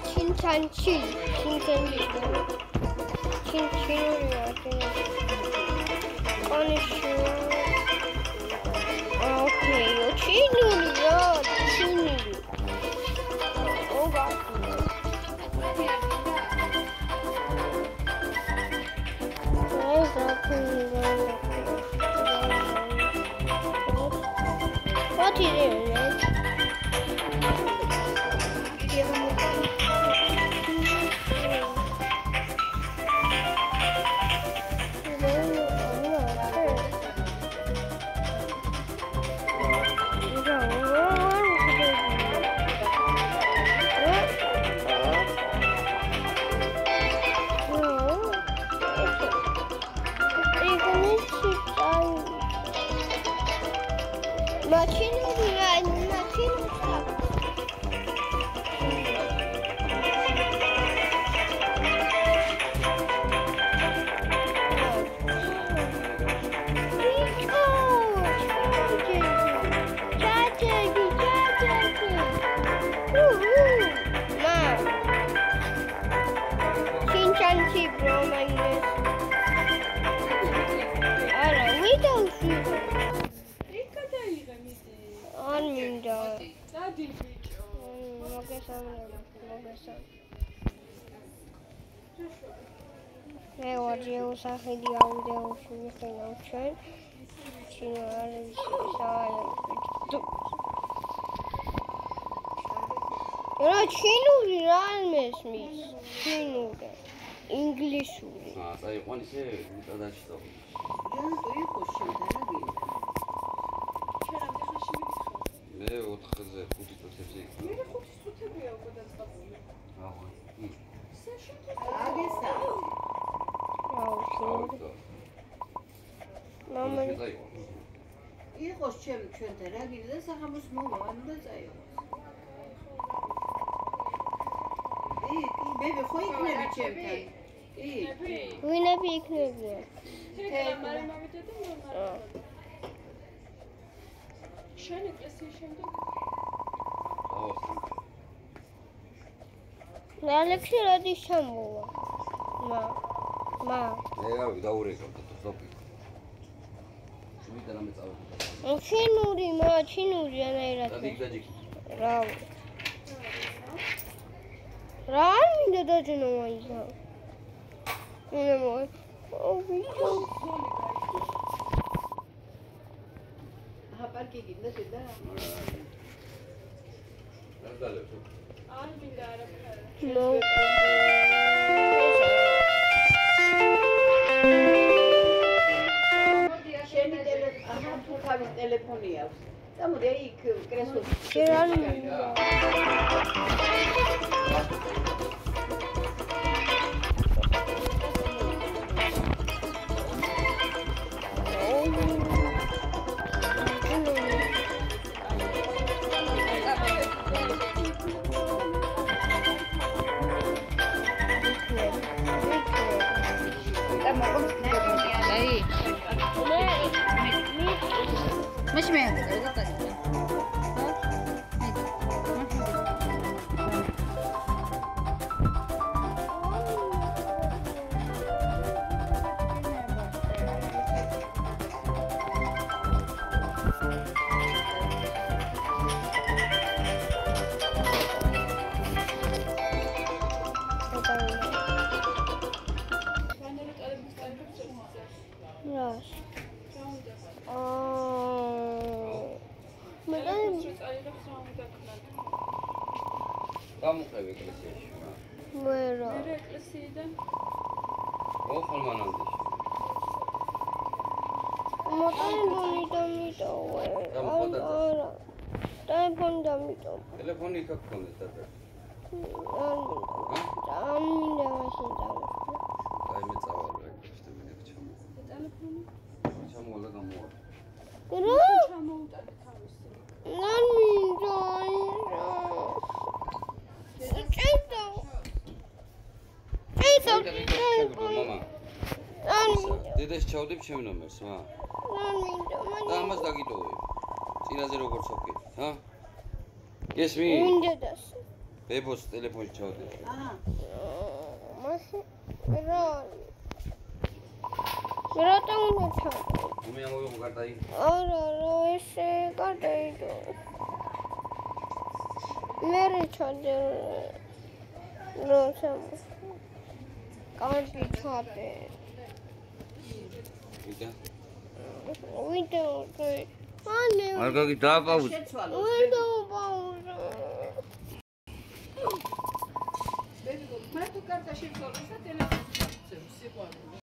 ჩინჩანჩი What is it? სახელი აუდიოში მიხილავ ჩვენ ჩინური რა მესმის ჩინური ინგლისური წაიყვან ისე მიწადაში და თუ იყო შედარაგი მე 4-ზე 5 წუთებზე მე 5 წუთებია უკვე დაწყებული აგესა Mama, იყოს ჩვენთან რა გინდა და სახამოს მოვა და წაიღოს. მე ხო იქნები ჩემთან. ვინები იქნებიან? თემა მოვიდა და ნორმალია. შენ ეკლესიის შემდეგ? ალექსი რადის ჩამოვა? მა. მე დაურეკავდა ზოპი. შევიდა რამე წავედი. ჩინური ანაირად. დაჯიქი. რა მინდა დაჯინო მაისა. პარკი გინდა და დადალებ. არ მინდა არაფერი. თავის ტელეფონი აქვს. Წამოდი იქ კრესლში. مش مهم გამოყევი ეკლესიაში. ვერო. მე ეკლესიიდან ხალმანამდე. მოტანი დამიტოვე. არა. ტელეფონი დამიტოვე. ტელეფონი იქ აქვს და. არ მინდა მაშინ დავიხო. აი მე წავალ ეკლესიაში მე ჩამო. ტელეფონი ჩამოვალ და გამოვალ. რა? ჩამოუტანე თავისი. არ მინდა. დედას ჩავდებ ჩემ ნომერს, მა. და ამას დაგიტოვე. წინაზე როგორ ჩავკეთ, ჰა? ესმი? ვინ დედას? ბებოს ტელეფონში ჩავდი. აჰა. მაშინ რა რატო უნდა ჩავდე? მე ამოვიღო კარტაი. არა, ესე გადაიდო. მე ჩავდე. როცა კარგი ჩავდე. ვიდა. ვიდეო ანუ არ გაგი დააპაუზე. შეცვალო. ვიდეო პაუზა. მე თუ კარტა შეცვალო, სა ტელეფონს სიყვარული.